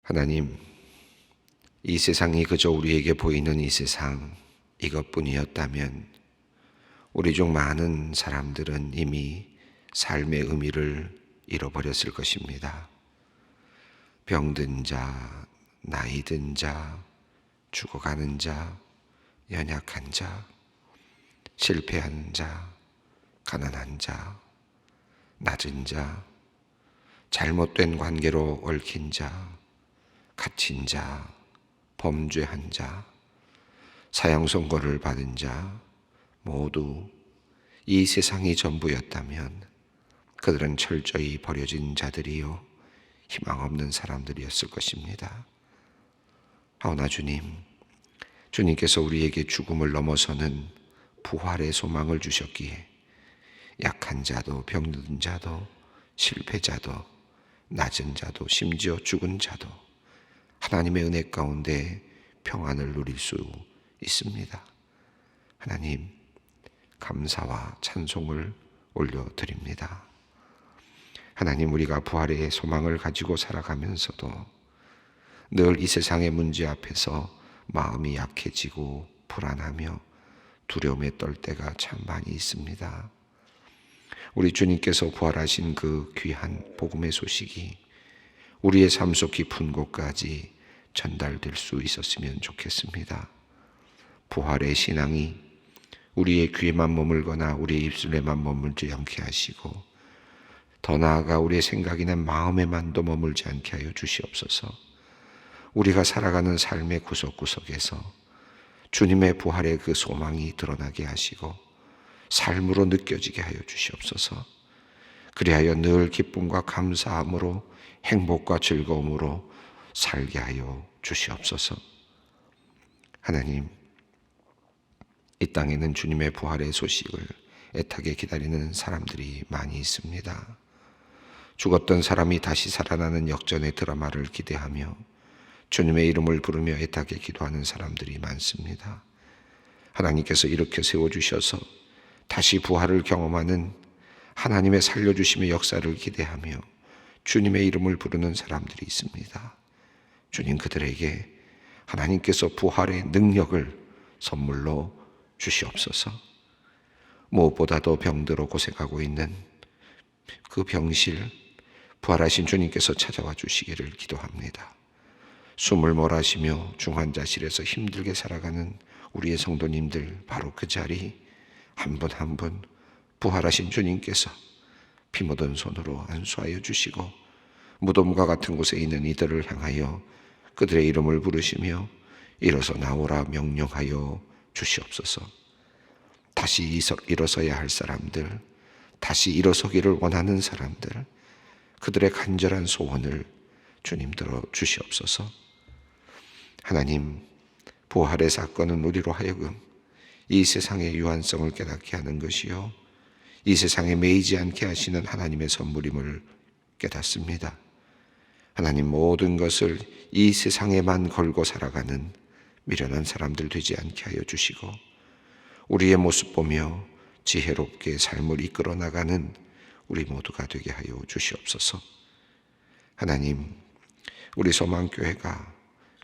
하나님, 이 세상이 그저 우리에게 보이는 이 세상 이것뿐이었다면 우리 중 많은 사람들은 이미 삶의 의미를 잃어버렸을 것입니다. 병든 자, 나이 든 자, 죽어가는 자, 연약한 자, 실패한 자, 가난한 자, 낮은 자, 잘못된 관계로 얽힌 자, 갇힌 자, 범죄한 자, 사형 선고를 받은 자, 모두 이 세상이 전부였다면 그들은 철저히 버려진 자들이요 희망 없는 사람들이었을 것입니다. 하오나 주님께서 우리에게 죽음을 넘어서는 부활의 소망을 주셨기에 약한 자도 병든 자도 실패자도 낮은 자도 심지어 죽은 자도 하나님의 은혜 가운데 평안을 누릴 수 있습니다. 하나님, 감사와 찬송을 올려드립니다. 하나님, 우리가 부활의 소망을 가지고 살아가면서도 늘 이 세상의 문제 앞에서 마음이 약해지고 불안하며 두려움에 떨 때가 참 많이 있습니다. 우리 주님께서 부활하신 그 귀한 복음의 소식이 우리의 삶 속 깊은 곳까지 전달될 수 있었으면 좋겠습니다. 부활의 신앙이 우리의 귀에만 머물거나 우리의 입술에만 머물지 않게 하시고 더 나아가 우리의 생각이나 마음에만도 머물지 않게 하여 주시옵소서. 우리가 살아가는 삶의 구석구석에서 주님의 부활의 그 소망이 드러나게 하시고 삶으로 느껴지게 하여 주시옵소서. 그리하여 늘 기쁨과 감사함으로 행복과 즐거움으로 살게 하여 주시옵소서. 하나님, 이 땅에는 주님의 부활의 소식을 애타게 기다리는 사람들이 많이 있습니다. 죽었던 사람이 다시 살아나는 역전의 드라마를 기대하며 주님의 이름을 부르며 애타게 기도하는 사람들이 많습니다. 하나님께서 일으켜 세워주셔서 다시 부활을 경험하는 하나님의 살려주심의 역사를 기대하며 주님의 이름을 부르는 사람들이 있습니다. 주님, 그들에게 하나님께서 부활의 능력을 선물로 주시옵소서. 무엇보다도 병들어 고생하고 있는 그 병실, 부활하신 주님께서 찾아와 주시기를 기도합니다. 숨을 몰아쉬며 중환자실에서 힘들게 살아가는 우리의 성도님들, 바로 그 자리 한 분 한 분 부활하신 주님께서 피 묻은 손으로 안수하여 주시고 무덤과 같은 곳에 있는 이들을 향하여 그들의 이름을 부르시며 일어서 나오라 명령하여 주시옵소서. 다시 일어서야 할 사람들, 다시 일어서기를 원하는 사람들, 그들의 간절한 소원을 주님 들어 주시옵소서. 하나님, 부활의 사건은 우리로 하여금 이 세상의 유한성을 깨닫게 하는 것이요 이 세상에 매이지 않게 하시는 하나님의 선물임을 깨닫습니다. 하나님, 모든 것을 이 세상에만 걸고 살아가는 미련한 사람들 되지 않게 하여 주시고 우리의 모습 보며 지혜롭게 삶을 이끌어 나가는 우리 모두가 되게 하여 주시옵소서. 하나님, 우리 소망교회가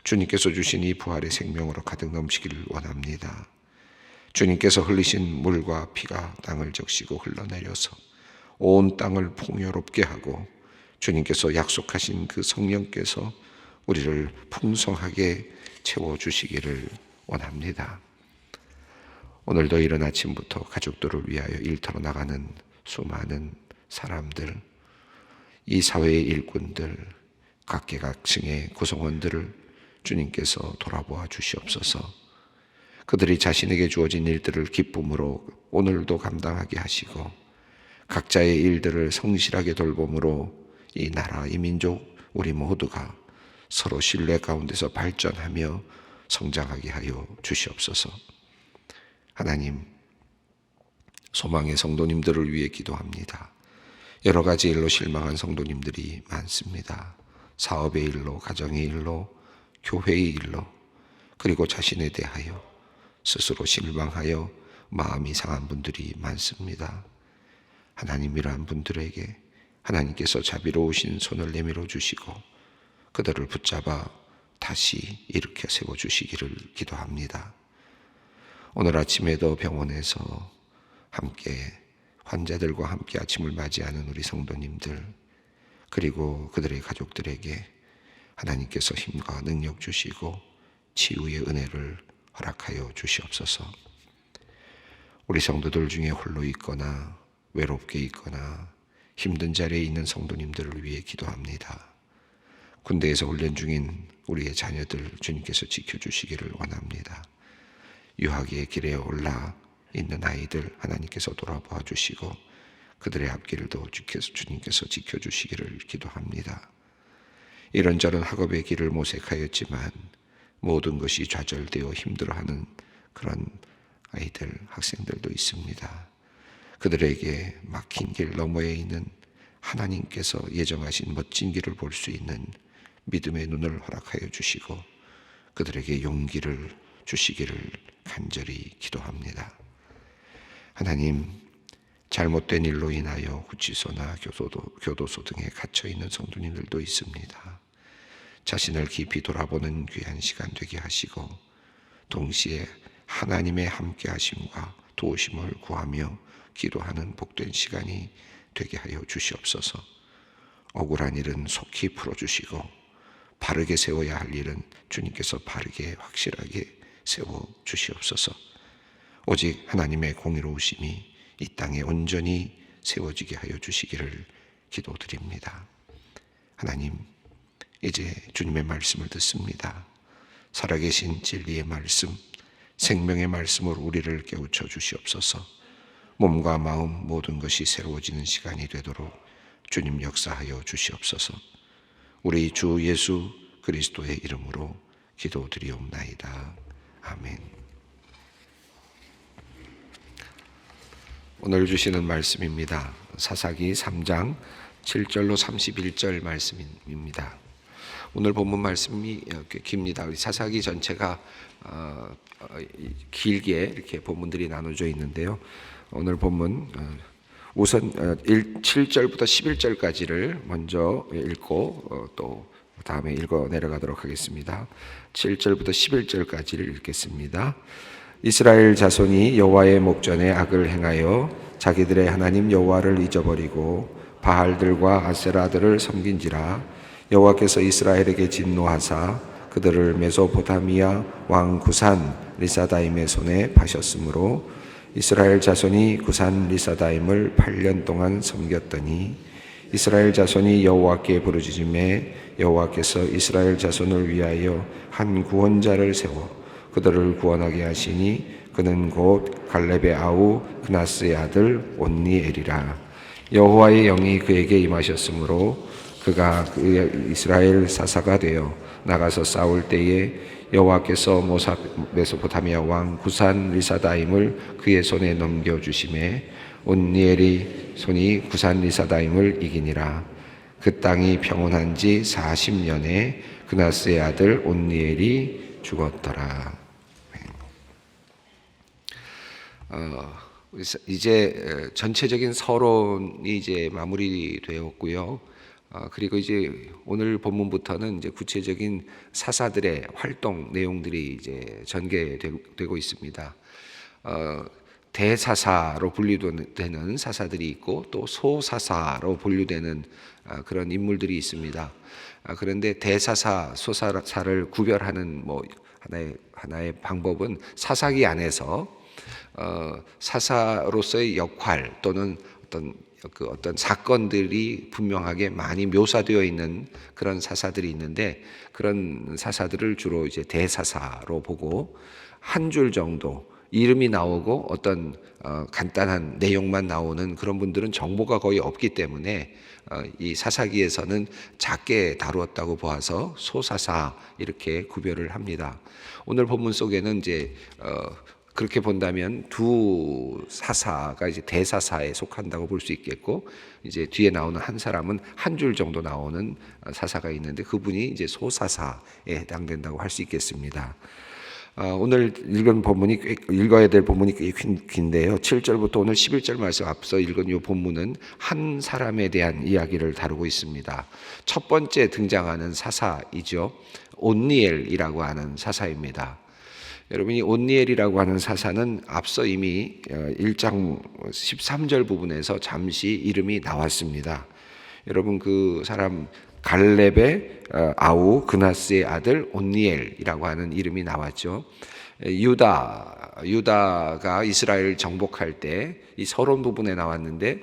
주님께서 주신 이 부활의 생명으로 가득 넘치기를 원합니다. 주님께서 흘리신 물과 피가 땅을 적시고 흘러내려서 온 땅을 풍요롭게 하고 주님께서 약속하신 그 성령께서 우리를 풍성하게 채워주시기를 원합니다. 오늘도 이른 아침부터 가족들을 위하여 일터로 나가는 수많은 사람들, 이 사회의 일꾼들, 각계각층의 구성원들을 주님께서 돌아보아 주시옵소서. 그들이 자신에게 주어진 일들을 기쁨으로 오늘도 감당하게 하시고 각자의 일들을 성실하게 돌봄으로 이 나라, 이 민족, 우리 모두가 서로 신뢰 가운데서 발전하며 성장하게 하여 주시옵소서. 하나님, 소망의 성도님들을 위해 기도합니다. 여러 가지 일로 실망한 성도님들이 많습니다. 사업의 일로, 가정의 일로, 교회의 일로, 그리고 자신에 대하여 스스로 실망하여 마음이 상한 분들이 많습니다. 하나님, 이러한 분들에게 하나님께서 자비로우신 손을 내밀어 주시고 그들을 붙잡아 다시 일으켜 세워주시기를 기도합니다. 오늘 아침에도 병원에서 함께 환자들과 함께 아침을 맞이하는 우리 성도님들, 그리고 그들의 가족들에게 하나님께서 힘과 능력 주시고 치유의 은혜를 허락하여 주시옵소서. 우리 성도들 중에 홀로 있거나 외롭게 있거나 힘든 자리에 있는 성도님들을 위해 기도합니다. 군대에서 훈련 중인 우리의 자녀들 주님께서 지켜주시기를 원합니다. 유학의 길에 올라 있는 아이들 하나님께서 돌아봐 주시고 그들의 앞길도 주님께서 지켜주시기를 기도합니다. 이런저런 학업의 길을 모색하였지만 모든 것이 좌절되어 힘들어하는 그런 아이들, 학생들도 있습니다. 그들에게 막힌 길 너머에 있는 하나님께서 예정하신 멋진 길을 볼 수 있는 믿음의 눈을 허락하여 주시고 그들에게 용기를 주시기를 간절히 기도합니다. 하나님, 잘못된 일로 인하여 구치소나 교도소 등에 갇혀있는 성도님들도 있습니다. 자신을 깊이 돌아보는 귀한 시간 되게 하시고 동시에 하나님의 함께 하심과 도우심을 구하며 기도하는 복된 시간이 되게 하여 주시옵소서. 억울한 일은 속히 풀어주시고 바르게 세워야 할 일은 주님께서 바르게 확실하게 세워주시옵소서. 오직 하나님의 공의로우심이 이 땅에 온전히 세워지게 하여 주시기를 기도드립니다. 하나님, 이제 주님의 말씀을 듣습니다. 살아계신 진리의 말씀, 생명의 말씀으로 우리를 깨우쳐 주시옵소서. 몸과 마음 모든 것이 새로워지는 시간이 되도록 주님 역사하여 주시옵소서. 우리 주 예수 그리스도의 이름으로 기도드리옵나이다. 아멘. 오늘 주시는 말씀입니다. 사사기 3장 7절로 31절 말씀입니다. 오늘 본문 말씀이 꽤 깁니다. 사사기 전체가 길게 이렇게 본문들이 나눠져 있는데요. 오늘 본문 우선 7절부터 11절까지를 먼저 읽고 또 다음에 읽어 내려가도록 하겠습니다. 7절부터 11절까지를 읽겠습니다. 이스라엘 자손이 여호와의 목전에 악을 행하여 자기들의 하나님 여호와를 잊어버리고 바알들과 아세라들을 섬긴지라. 여호와께서 이스라엘에게 진노하사 그들을 메소포타미아 왕 구산 리사다임의 손에 파셨으므로 이스라엘 자손이 구산 리사다임을 8년 동안 섬겼더니 이스라엘 자손이 여호와께 부르짖음에 여호와께서 이스라엘 자손을 위하여 한 구원자를 세워 그들을 구원하게 하시니 그는 곧 갈렙의 아우 그나스의 아들 온니엘이라. 여호와의 영이 그에게 임하셨으므로 그가 이스라엘 사사가 되어 나가서 싸울 때에 여호와께서 메소포타미아 왕 구산 리사다임을 그의 손에 넘겨주심에 온니엘이 손이 구산 리사다임을 이기니라. 그 땅이 평온한 지 40년에 그나스의 아들 온니엘이 죽었더라. 이제 전체적인 서론이 이제 마무리되었고요. 그리고 이제 오늘 본문부터는 이제 구체적인 사사들의 활동 내용들이 이제 전개되고 있습니다. 대사사로 분류되는 사사들이 있고 또 소사사로 분류되는 그런 인물들이 있습니다. 그런데 대사사, 소사사를 구별하는 뭐 하나의 방법은 사사기 안에서 사사로서의 역할 또는 어떤 사건들이 분명하게 많이 묘사되어 있는 그런 사사들이 있는데 그런 사사들을 주로 이제 대사사로 보고 한 줄 정도 이름이 나오고 어떤 간단한 내용만 나오는 그런 분들은 정보가 거의 없기 때문에 이 사사기에서는 작게 다루었다고 보아서 소사사 이렇게 구별을 합니다. 오늘 본문 속에는 이제 그렇게 본다면 두 사사가 이제 대사사에 속한다고 볼 수 있겠고 이제 뒤에 나오는 한 사람은 한 줄 정도 나오는 사사가 있는데 그분이 이제 소사사에 해당된다고 할 수 있겠습니다. 오늘 읽어야 될 본문이 꽤 긴데요. 7절부터 오늘 11절 말씀 앞서 읽은 이 본문은 한 사람에 대한 이야기를 다루고 있습니다. 첫 번째 등장하는 사사이죠. 온니엘이라고 하는 사사입니다. 여러분이 온니엘이라고 하는 사사는 앞서 이미 1장 13절 부분에서 잠시 이름이 나왔습니다. 여러분 그 사람 갈렙의 아우 그나스의 아들 온니엘이라고 하는 이름이 나왔죠. 유다가 이스라엘 정복할 때 이 서론 부분에 나왔는데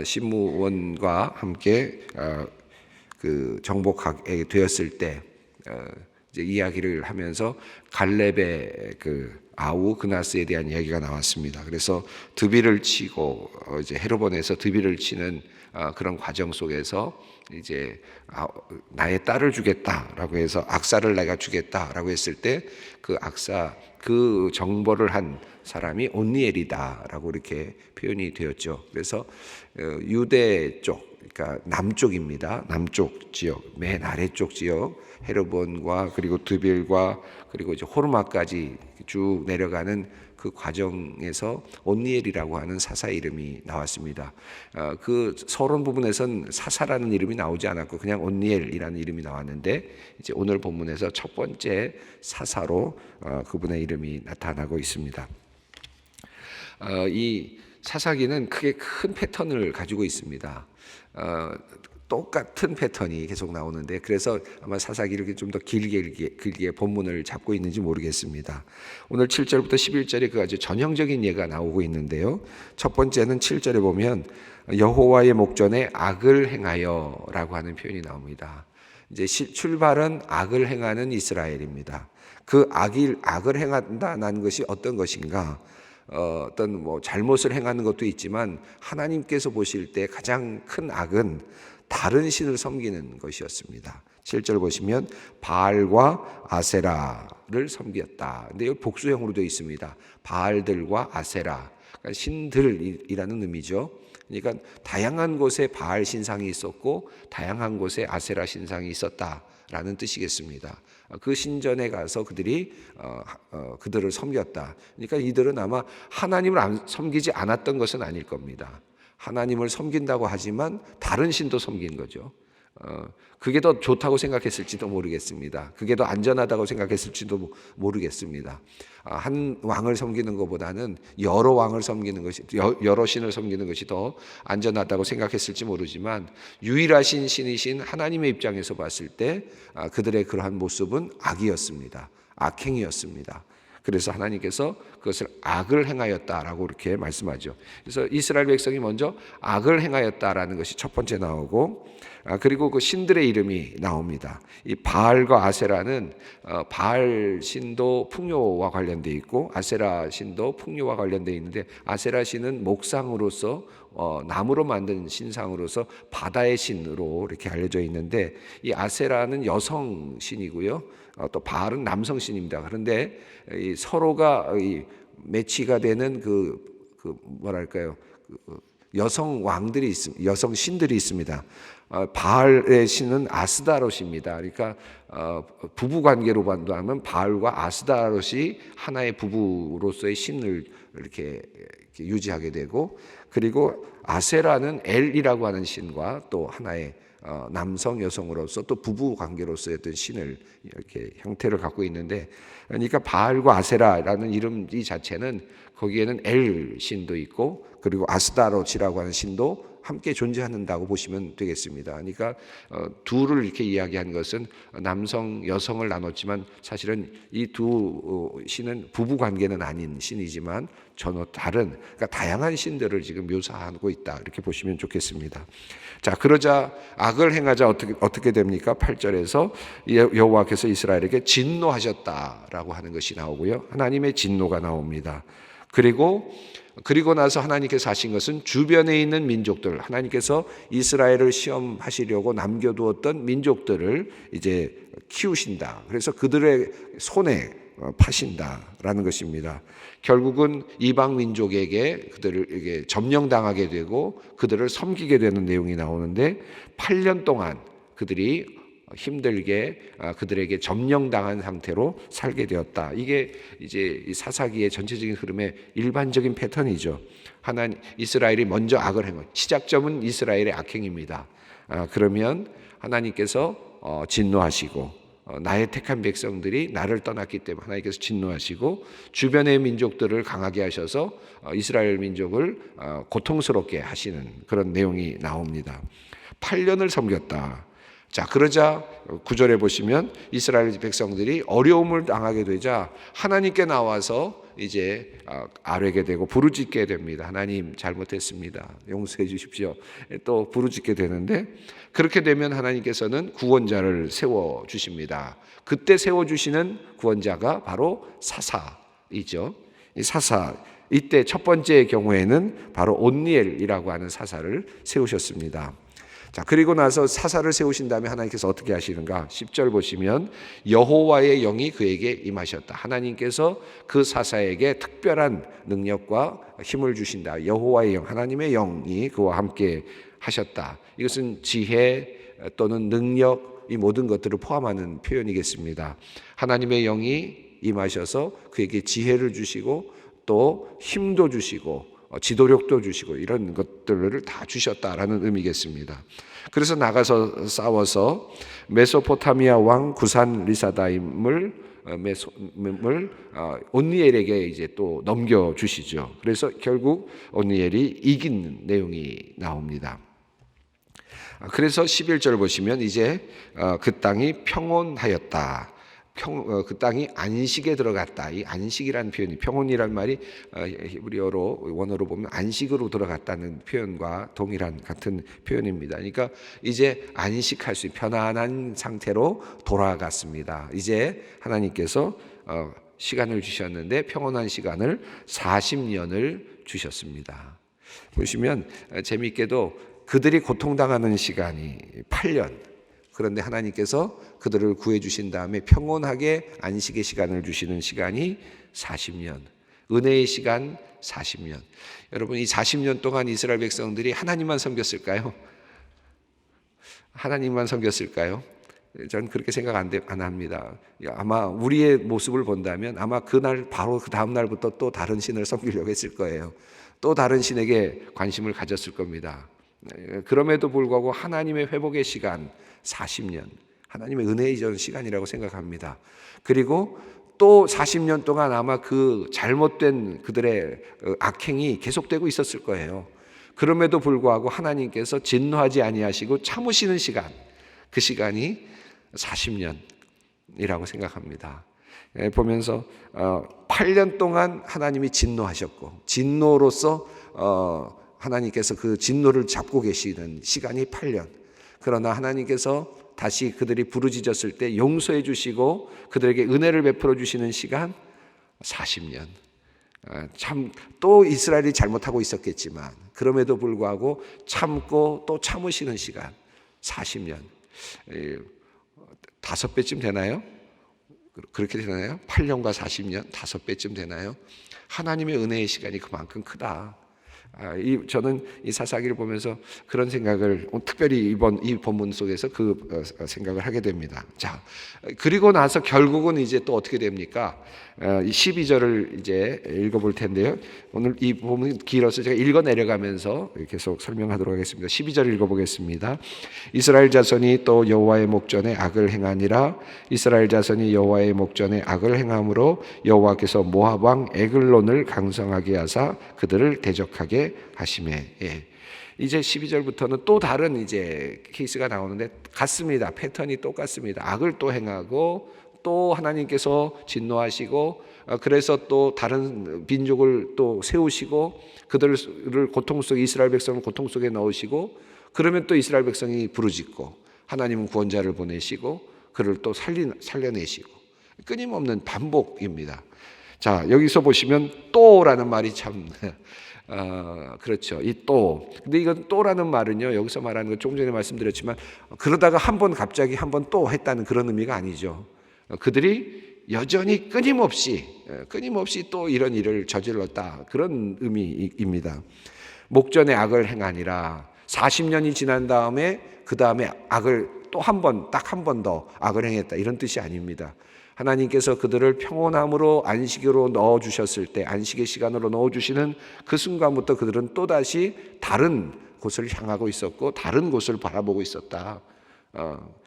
시므온과 함께 그 정복하게 되었을 때 이제 이야기를 하면서 갈렙의 그 아우 그나스에 대한 이야기가 나왔습니다. 그래서 드비를 치고 이제 헤르본에서 드비를 치는 그런 과정 속에서 이제 나의 딸을 주겠다라고 해서 악사를 내가 주겠다라고 했을 때 그 정벌을 한 사람이 온니엘이다라고 이렇게 표현이 되었죠. 그래서 유대 쪽, 그러니까 남쪽입니다. 남쪽 지역, 맨 아래쪽 지역 헤르본과 그리고 드빌과 그리고 이제 호르마까지 쭉 내려가는 그 과정에서 온니엘이라고 하는 사사 이름이 나왔습니다. 그 서론 부분에선 사사라는 이름이 나오지 않았고 그냥 온니엘이라는 이름이 나왔는데 이제 오늘 본문에서 첫 번째 사사로 그분의 이름이 나타나고 있습니다. 이 사사기는 크게 큰 패턴을 가지고 있습니다. 똑같은 패턴이 계속 나오는데 그래서 아마 사사기를 이렇게 좀 더 길게 본문을 잡고 있는지 모르겠습니다. 오늘 7절부터 11절에 그 아주 전형적인 예가 나오고 있는데요. 첫 번째는 7절에 보면 여호와의 목전에 악을 행하여라고 하는 표현이 나옵니다. 이제 출발은 악을 행하는 이스라엘입니다. 그 악을 행한다는 것이 어떤 것인가? 어떤 뭐 잘못을 행하는 것도 있지만 하나님께서 보실 때 가장 큰 악은 다른 신을 섬기는 것이었습니다. 7절 보시면 바알과 아세라를 섬겼다. 근데 여기 복수형으로 되어 있습니다. 바알들과 아세라, 그러니까 신들이라는 의미죠. 그러니까 다양한 곳에 바알 신상이 있었고 다양한 곳에 아세라 신상이 있었다라는 뜻이겠습니다. 그 신전에 가서 그들을 섬겼다. 그러니까 이들은 아마 하나님을 섬기지 않았던 것은 아닐 겁니다. 하나님을 섬긴다고 하지만 다른 신도 섬긴 거죠. 그게 더 좋다고 생각했을지도 모르겠습니다. 그게 더 안전하다고 생각했을지도 모르겠습니다. 한 왕을 섬기는 것보다는 여러 왕을 섬기는 것이, 여러 신을 섬기는 것이 더 안전하다고 생각했을지 모르지만 유일하신 신이신 하나님의 입장에서 봤을 때 그들의 그러한 모습은 악이었습니다. 악행이었습니다. 그래서 하나님께서 그것을 악을 행하였다라고 이렇게 말씀하죠. 그래서 이스라엘 백성이 먼저 악을 행하였다라는 것이 첫 번째 나오고, 그리고 그 신들의 이름이 나옵니다. 이 바알과 아세라는 바알 신도 풍요와 관련되어 있고 아세라 신도 풍요와 관련되어 있는데 아세라 신은 목상으로서 나무로 만든 신상으로서 바다의 신으로 이렇게 알려져 있는데 이 아세라는 여성 신이고요. 또 바알은 남성 신입니다. 그런데 서로가 매치가 되는 여성 왕들이 있습니다. 여성 신들이 있습니다. 바알의 신은 아스다롯입니다. 그러니까 부부 관계로 본다면 바알과 아스다롯이 하나의 부부로서의 신을 이렇게 유지하게 되고, 그리고 아세라는 엘이라고 하는 신과 또 하나의 남성 여성으로서 또 부부 관계로서의 어떤 신을 이렇게 형태를 갖고 있는데, 그러니까 바알과 아세라라는 이름 이 자체는 거기에는 엘 신도 있고 그리고 아스다롯이라고 하는 신도 함께 존재한다고 보시면 되겠습니다. 그러니까 둘을 이렇게 이야기한 것은 남성, 여성을 나눴지만 사실은 이 두 신은 부부 관계는 아닌 신이지만 전혀 다른, 그러니까 다양한 신들을 지금 묘사하고 있다, 이렇게 보시면 좋겠습니다. 자, 그러자 악을 행하자 어떻게 됩니까? 8절에서 여호와께서 이스라엘에게 진노하셨다라고 하는 것이 나오고요. 하나님의 진노가 나옵니다. 그리고 나서 하나님께서 하신 것은 주변에 있는 민족들, 하나님께서 이스라엘을 시험하시려고 남겨두었던 민족들을 이제 키우신다. 그래서 그들의 손에 파신다라는 것입니다. 결국은 이방 민족에게 그들을 점령당하게 되고 그들을 섬기게 되는 내용이 나오는데 8년 동안 그들이 힘들게 그들에게 점령당한 상태로 살게 되었다. 이게 이제 사사기의 전체적인 흐름의 일반적인 패턴이죠. 이스라엘이 먼저 악을 행한 시작점은 이스라엘의 악행입니다. 그러면 하나님께서 진노하시고 나의 택한 백성들이 나를 떠났기 때문에 하나님께서 진노하시고 주변의 민족들을 강하게 하셔서 이스라엘 민족을 고통스럽게 하시는 그런 내용이 나옵니다. 8년을 섬겼다. 자, 그러자 9절에 보시면 이스라엘 백성들이 어려움을 당하게 되자 하나님께 나와서 이제 아뢰게 되고 부르짖게 됩니다. 하나님 잘못했습니다. 용서해 주십시오. 또 부르짖게 되는데 그렇게 되면 하나님께서는 구원자를 세워 주십니다. 그때 세워 주시는 구원자가 바로 사사이죠. 이 사사 이때 첫 번째 경우에는 바로 온니엘이라고 하는 사사를 세우셨습니다. 자, 그리고 나서 사사를 세우신 다음에 하나님께서 어떻게 하시는가? 10절 보시면 여호와의 영이 그에게 임하셨다. 하나님께서 그 사사에게 특별한 능력과 힘을 주신다. 여호와의 영, 하나님의 영이 그와 함께 하셨다. 이것은 지혜 또는 능력, 이 모든 것들을 포함하는 표현이겠습니다. 하나님의 영이 임하셔서 그에게 지혜를 주시고 또 힘도 주시고 지도력도 주시고 이런 것들을 다 주셨다라는 의미겠습니다. 그래서 나가서 싸워서 메소포타미아 왕 구산 리사다임을 온니엘에게 이제 또 넘겨 주시죠. 그래서 결국 온니엘이 이긴 내용이 나옵니다. 그래서 11절 보시면 이제 그 땅이 평온하였다. 그 땅이 안식에 들어갔다. 이 안식이라는 표현이 평온이란 말이 히브리어로 원어로 보면 안식으로 들어갔다는 표현과 동일한 같은 표현입니다. 그러니까 이제 안식할 수 있는 편안한 상태로 돌아갔습니다. 이제 하나님께서 시간을 주셨는데 평온한 시간을 40년을 주셨습니다. 보시면 재미있게도 그들이 고통당하는 시간이 8년. 그런데 하나님께서 그들을 구해 주신 다음에 평온하게 안식의 시간을 주시는 시간이 40년. 은혜의 시간 40년. 여러분, 이 40년 동안 이스라엘 백성들이 하나님만 섬겼을까요? 하나님만 섬겼을까요? 저는 그렇게 생각 안 합니다. 아마 우리의 모습을 본다면 아마 그날 바로 그 다음 날부터 또 다른 신을 섬기려고 했을 거예요. 또 다른 신에게 관심을 가졌을 겁니다. 그럼에도 불구하고 하나님의 회복의 시간 40년, 하나님의 은혜의 전 시간이라고 생각합니다. 그리고 또 40년 동안 아마 그 잘못된 그들의 악행이 계속되고 있었을 거예요. 그럼에도 불구하고 하나님께서 진노하지 아니하시고 참으시는 시간, 그 시간이 40년이라고 생각합니다. 보면서 8년 동안 하나님이 진노하셨고 진노로서 하나님께서 그 진노를 잡고 계시는 시간이 8년. 그러나 하나님께서 다시 그들이 부르짖었을 때 용서해 주시고 그들에게 은혜를 베풀어 주시는 시간 40년. 참 또 이스라엘이 잘못하고 있었겠지만 그럼에도 불구하고 참고 또 참으시는 시간 40년. 5배쯤 되나요? 그렇게 되나요? 8년과 40년 5배쯤 되나요? 하나님의 은혜의 시간이 그만큼 크다. 저는 이 사사기를 보면서 그런 생각을 특별히 이번 이 본문 속에서 그 생각을 하게 됩니다. 자, 그리고 나서 결국은 이제 또 어떻게 됩니까? 12절을 이제 읽어볼 텐데요. 오늘 이 본문이 길어서 제가 읽어 내려가면서 계속 설명하도록 하겠습니다. 12절 읽어보겠습니다. 이스라엘 자손이 또 여호와의 목전에 악을 행하니라. 이스라엘 자손이 여호와의 목전에 악을 행함으로 여호와께서 모압 왕 에글론을 강성하게 하사 그들을 대적하게 하시매. 예. 이제 12절부터는 또 다른 이제 케이스가 나오는데 같습니다. 패턴이 똑같습니다. 악을 또 행하고 또 하나님께서 진노하시고 그래서 또 다른 민족을 또 세우시고 그들을 고통 속에 이스라엘 백성을 고통 속에 넣으시고 그러면 또 이스라엘 백성이 부르짖고 하나님은 구원자를 보내시고 그를 또 살려내시고 끊임없는 반복입니다. 자, 여기서 보시면 또라는 말이 참 그렇죠. 이 또. 근데 이건 또라는 말은요, 여기서 말하는 거 조금 전에 말씀드렸지만, 그러다가 한 번 갑자기 한 번 또 했다는 그런 의미가 아니죠. 그들이 여전히 끊임없이 또 이런 일을 저질렀다. 그런 의미입니다. 목전에 악을 행하니라. 40년이 지난 다음에 그 다음에 악을 또 한 번, 딱 한 번 더 악을 행했다, 이런 뜻이 아닙니다. 하나님께서 그들을 평온함으로 안식으로 넣어주셨을 때, 안식의 시간으로 넣어주시는 그 순간부터 그들은 또다시 다른 곳을 향하고 있었고 다른 곳을 바라보고 있었다.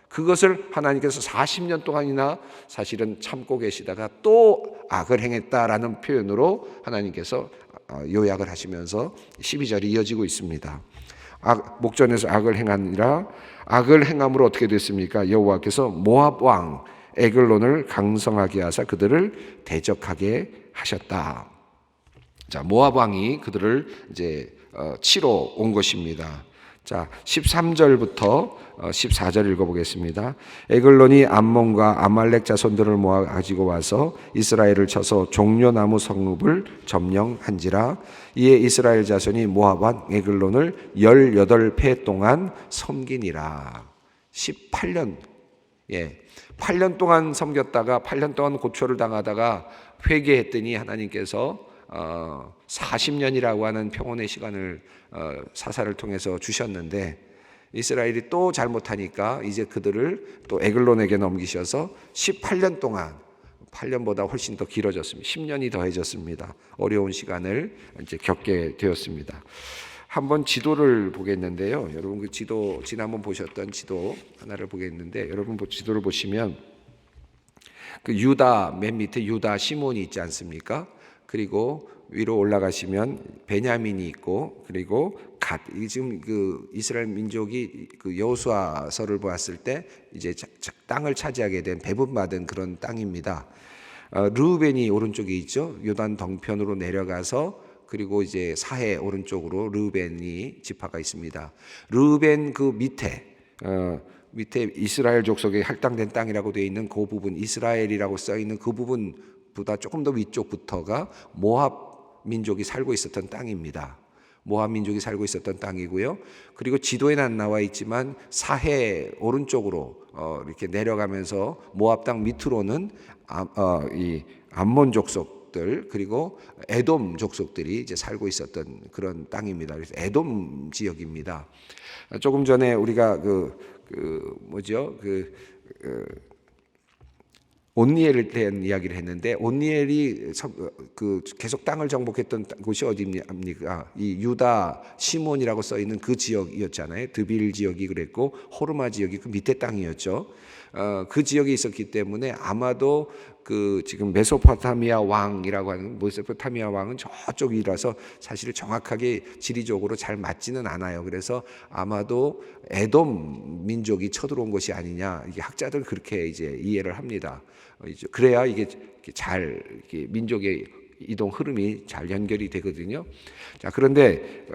그것을 하나님께서 40년 동안이나 사실은 참고 계시다가 또 악을 행했다라는 표현으로 하나님께서 요약을 하시면서 12절이 이어지고 있습니다. 목전에서 악을 행하니라. 악을 행함으로 어떻게 됐습니까? 여호와께서 모압 왕 에글론을 강성하게 하사 그들을 대적하게 하셨다. 자, 모압 왕이 그들을 이제 치러 온 것입니다. 자, 13절부터 14절 읽어보겠습니다. 에글론이 암몬과 아말렉 자손들을 모아 가지고 와서 이스라엘을 쳐서 종려나무 성읍을 점령한지라. 이에 이스라엘 자손이 모압 왕 에글론을 18해 동안 섬기니라. 18년, 8년 동안 섬겼다가 8년 동안 고초를 당하다가 회개했더니 하나님께서 40년이라고 하는 평온의 시간을 사사를 통해서 주셨는데, 이스라엘이 또 잘못하니까 이제 그들을 또 에글론에게 넘기셔서 18년 동안, 8년보다 훨씬 더 길어졌습니다. 10년이 더해졌습니다. 어려운 시간을 이제 겪게 되었습니다. 한번 지도를 보겠는데요. 여러분 그 지도, 지난번 보셨던 지도 하나를 보겠는데, 여러분 지도를 보시면 그 유다, 맨 밑에 유다 시몬이 있지 않습니까? 그리고 위로 올라가시면 베냐민이 있고, 그리고 갓. 지금 그 이스라엘 민족이 그 여호수아서를 보았을 때 이제 땅을 차지하게 된, 배분받은 그런 땅입니다. 르우벤이 오른쪽에 있죠. 요단 동편으로 내려가서 그리고 이제 사해 오른쪽으로 르우벤이 지파가 있습니다. 르우벤 그 밑에 이스라엘 족속에 할당된 땅이라고 되어 있는 그 부분, 이스라엘이라고 써 있는 그 부분보다 조금 더 위쪽부터가 모압 민족이 살고 있었던 땅입니다. 모압 민족이 살고 있었던 땅이고요. 그리고 지도에는 안 나와 있지만 사해 오른쪽으로 이렇게 내려가면서 모압 땅 밑으로는 이 암몬 족속들, 그리고 에돔 족속들이 이제 살고 있었던 그런 땅입니다. 그래서 에돔 지역입니다. 조금 전에 우리가 온니엘에 대한 이야기를 했는데, 온니엘이 계속 땅을 정복했던 곳이 어디입니까? 이 유다 시몬이라고 써 있는 그 지역이었잖아요. 드빌 지역이 그랬고 호르마 지역이 그 밑에 땅이었죠. 그 지역에 있었기 때문에 아마도 그 지금 메소포타미아 왕이라고 하는, 메소포타미아 왕은 저쪽이라서 사실 정확하게 지리적으로 잘 맞지는 않아요. 그래서 아마도 에돔 민족이 쳐들어온 것이 아니냐, 이게 학자들 그렇게 이제 이해를 합니다. 그래야 이게 잘 민족의 이동 흐름이 잘 연결이 되거든요. 자, 그런데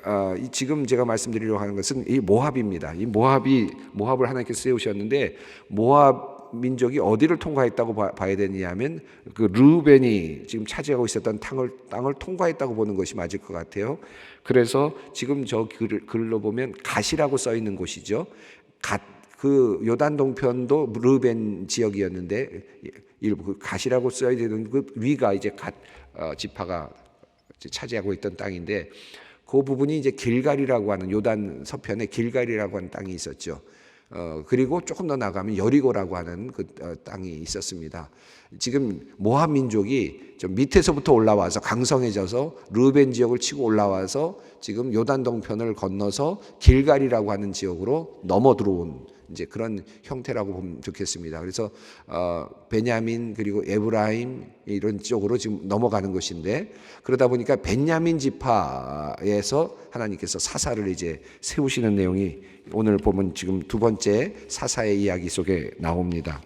지금 제가 말씀드리려고 하는 것은 이 모압입니다. 이 모압을 하나님께서 세우셨는데, 모압 민족이 어디를 통과했다고 봐야 되냐면 그 르우벤이 지금 차지하고 있었던 땅을 통과했다고 보는 것이 맞을 것 같아요. 그래서 지금 저 글로 보면 갓이라고 써 있는 곳이죠. 갓, 그 요단 동편도 르우벤 지역이었는데 일부 갓이라고 써야 되는 그 위가 이제 갓 지파가 차지하고 있던 땅인데, 그 부분이 이제 길갈이라고 하는, 요단 서편에 길갈이라고 하는 땅이 있었죠. 그리고 조금 더 나가면 여리고라고 하는 그 땅이 있었습니다. 지금 모압 민족이 좀 밑에서부터 올라와서 강성해져서 르우벤 지역을 치고 올라와서 지금 요단 동편을 건너서 길갈이라고 하는 지역으로 넘어 들어온 이제 그런 형태라고 보면 좋겠습니다. 그래서 베냐민 그리고 에브라임 이런 쪽으로 지금 넘어가는 것인데, 그러다 보니까 베냐민 지파에서 하나님께서 사사를 이제 세우시는 내용이 오늘 보면 지금 두 번째 사사의 이야기 속에 나옵니다.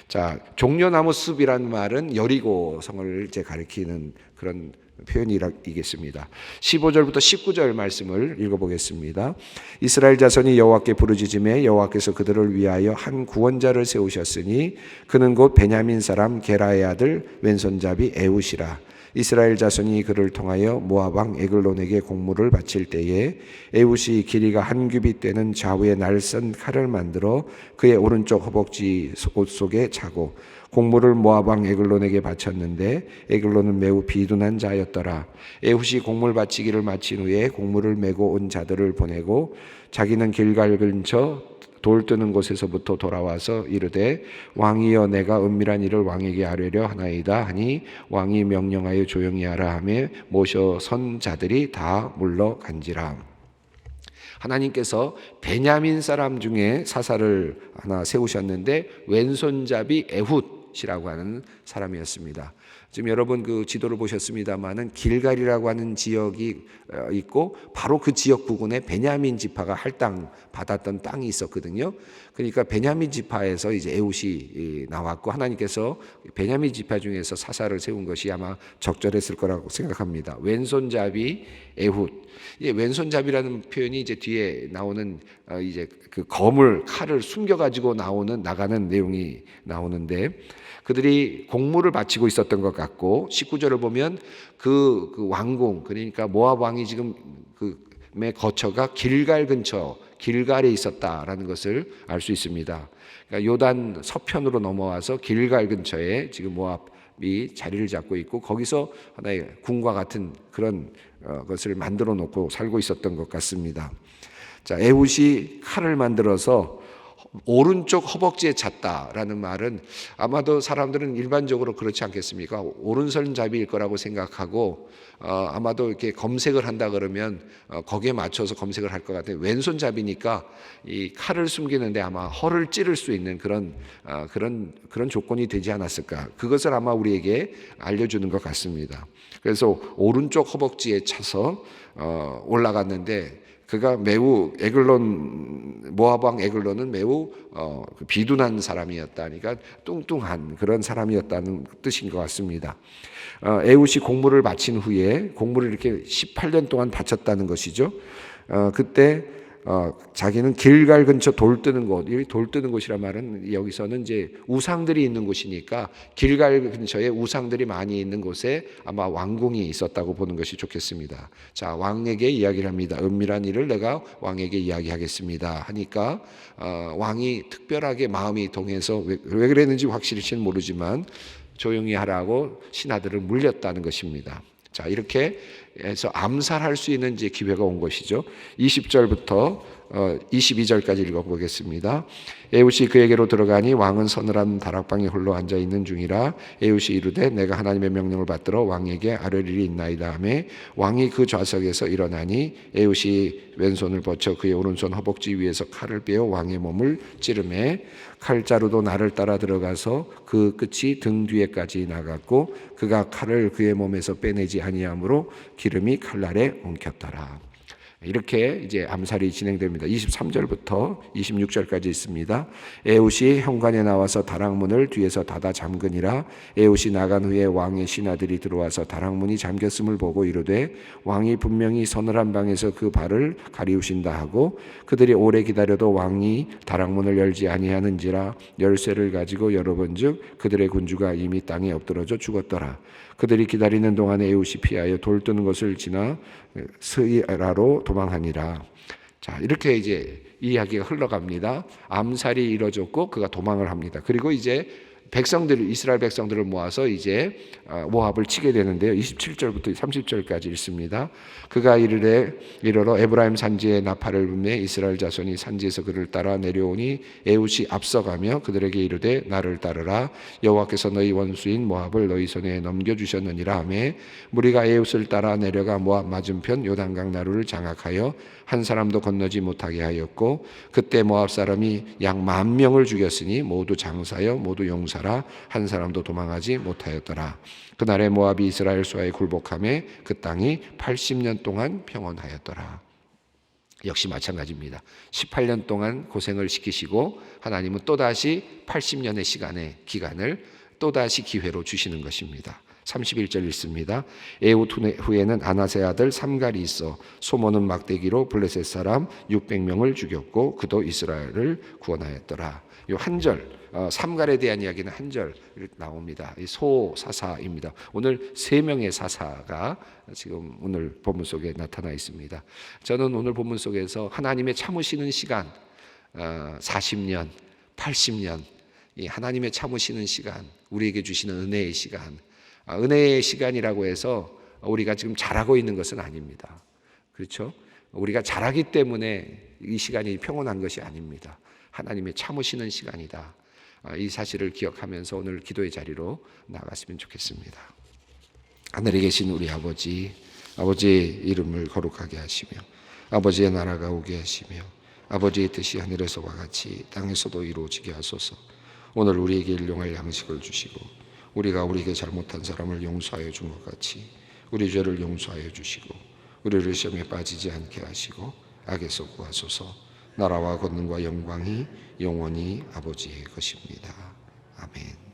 자, 종려나무 숲이라는 말은 여리고 성을 이제 가리키는 그런 표현이겠습니다. 15절부터 19절 말씀을 읽어보겠습니다. 이스라엘 자손이 여호와께 부르짖음에 여호와께서 그들을 위하여 한 구원자를 세우셨으니 그는 곧 베냐민 사람 게라의 아들 왼손잡이 에훗이라. 이스라엘 자손이 그를 통하여 모압 왕 에글론에게 공물을 바칠 때에 에훗이 길이가 한 규빗 되는 좌우에 날선 칼을 만들어 그의 오른쪽 허벅지 옷 속에 차고 공물을 모압 왕 에글론에게 바쳤는데 에글론은 매우 비둔한 자였더라. 에훗이 공물 바치기를 마친 후에 공물을 메고 온 자들을 보내고 자기는 길갈 근처 돌 뜨는 곳에서부터 돌아와서 이르되 왕이여 내가 은밀한 일을 왕에게 아뢰려 하나이다 하니 왕이 명령하여 조용히 하라 하며 모셔 선 자들이 다 물러간지라. 하나님께서 베냐민 사람 중에 사사를 하나 세우셨는데 왼손잡이 에훗이라고 하는 사람이었습니다. 지금 여러분 그 지도를 보셨습니다마는 길갈이라고 하는 지역이 있고 바로 그 지역 부근에 베냐민 지파가 할당 받았던 땅이 있었거든요. 그러니까 베냐민 지파에서 이제 에훗이 나왔고 하나님께서 베냐민 지파 중에서 사사를 세운 것이 아마 적절했을 거라고 생각합니다. 왼손잡이 에훗. 왼손잡이라는 표현이 이제 뒤에 나오는 이제 그 검을 칼을 숨겨가지고 나가는 내용이 나오는데 그들이 공무를 바치고 있었던 것 같고 19절을 보면 그 왕궁 그러니까 모압 왕이 지금 그의 거처가 길갈 근처 길갈에 있었다라는 것을 알 수 있습니다. 그러니까 요단 서편으로 넘어와서 길갈 근처에 지금 모압이 자리를 잡고 있고 거기서 하나의 궁과 같은 그런 것을 만들어 놓고 살고 있었던 것 같습니다. 자, 에훗이 칼을 만들어서 오른쪽 허벅지에 찼다라는 말은 아마도 사람들은 일반적으로 그렇지 않겠습니까? 오른손잡이일 거라고 생각하고 아마도 이렇게 검색을 한다 그러면 거기에 맞춰서 검색을 할 것 같아요. 왼손잡이니까 이 칼을 숨기는데 아마 허를 찌를 수 있는 그런 조건이 되지 않았을까? 그것을 아마 우리에게 알려주는 것 같습니다. 그래서 오른쪽 허벅지에 차서 올라갔는데 그가 매우 모압 왕 에글론은 매우 비둔한 사람이었다니까 뚱뚱한 그런 사람이었다는 뜻인 것 같습니다. 에훗이 공무를 마친 후에 공무를 이렇게 18년 동안 바쳤다는 것이죠. 그때 자기는 길갈 근처 돌 뜨는 곳, 이 돌 뜨는 곳이란 말은 여기서는 이제 우상들이 있는 곳이니까 길갈 근처에 우상들이 많이 있는 곳에 아마 왕궁이 있었다고 보는 것이 좋겠습니다. 자, 왕에게 이야기를 합니다. 은밀한 일을 내가 왕에게 이야기하겠습니다. 하니까 왕이 특별하게 마음이 동해서 왜 그랬는지 확실히는 모르지만 조용히 하라고 신하들을 물렸다는 것입니다. 자, 이렇게 해서 암살할 수 있는 이제 기회가 온 것이죠. 20절부터 22절까지 읽어보겠습니다. 에훗이 그에게로 들어가니 왕은 서늘한 다락방에 홀로 앉아 있는 중이라. 에훗이 이르되 내가 하나님의 명령을 받들어 왕에게 아뢰 일이 있나이다 하며 왕이 그 좌석에서 일어나니 에훗이 왼손을 벗쳐 그의 오른손 허벅지 위에서 칼을 빼어 왕의 몸을 찌르매 칼자루도 나를 따라 들어가서 그 끝이 등 뒤에까지 나갔고 그가 칼을 그의 몸에서 빼내지 아니하므로 기름이 칼날에 엉켰더라. 이렇게 이제 암살이 진행됩니다. 23절부터 26절까지 있습니다. 에훗이 현관에 나와서 다락문을 뒤에서 닫아 잠그니라. 에훗이 나간 후에 왕의 신하들이 들어와서 다락문이 잠겼음을 보고 이르되 왕이 분명히 서늘한 방에서 그 발을 가리우신다 하고 그들이 오래 기다려도 왕이 다락문을 열지 아니하는지라 열쇠를 가지고 열어본즉 그들의 군주가 이미 땅에 엎드러져 죽었더라. 그들이 기다리는 동안에 에훗이 피하여 돌 뜨는 것을 지나 스이라로 도망하니라. 자, 이렇게 이제 이야기가 흘러갑니다. 암살이 이루어졌고 그가 도망을 합니다. 그리고 이제 이스라엘 백성들을 모아서 이제 모압을 치게 되는데요. 27절부터 30절까지 읽습니다. 그가 이르러 에브라임 산지에 나팔을 불매 이스라엘 자손이 산지에서 그를 따라 내려오니 에훗이 앞서가며 그들에게 이르되 나를 따르라. 여호와께서 너희 원수인 모압을 너희 손에 넘겨주셨느니라 하며 무리가 에훗을 따라 내려가 모압 맞은편 요단강 나루를 장악하여 한 사람도 건너지 못하게 하였고 그때 모압 사람이 약 10,000명을 죽였으니 모두 장사여 모두 용사라 한 사람도 도망하지 못하였더라. 그날에 모압이 이스라엘 수하에 굴복하며 그 땅이 80년 동안 평온하였더라. 역시 마찬가지입니다. 18년 동안 고생을 시키시고 하나님은 또다시 80년의 기간을 또다시 기회로 주시는 것입니다. 31절 읽습니다. 에훗 후에는 아나세 아들 삼갈이 있어 소모는 막대기로 블레셋 사람 600명을 죽였고 그도 이스라엘을 구원하였더라. 이 한 절, 삼갈에 대한 이야기는 한 절 나옵니다. 이 소사사입니다. 오늘 3명의 사사가 지금 오늘 본문 속에 나타나 있습니다. 저는 오늘 본문 속에서 하나님의 참으시는 시간 40년, 80년 이 하나님의 참으시는 시간, 우리에게 주시는 은혜의 시간, 은혜의 시간이라고 해서 우리가 지금 잘하고 있는 것은 아닙니다. 그렇죠? 우리가 잘하기 때문에 이 시간이 평온한 것이 아닙니다. 하나님의 참으시는 시간이다. 이 사실을 기억하면서 오늘 기도의 자리로 나갔으면 좋겠습니다. 하늘에 계신 우리 아버지, 아버지의 이름을 거룩하게 하시며 아버지의 나라가 오게 하시며 아버지의 뜻이 하늘에서와 같이 땅에서도 이루어지게 하소서. 오늘 우리에게 일용할 양식을 주시고 우리가 우리에게 잘못한 사람을 용서하여 준 것 같이 우리 죄를 용서하여 주시고 우리를 시험에 빠지지 않게 하시고 악에서 구하소서. 나라와 권능과 영광이 영원히 아버지의 것입니다. 아멘.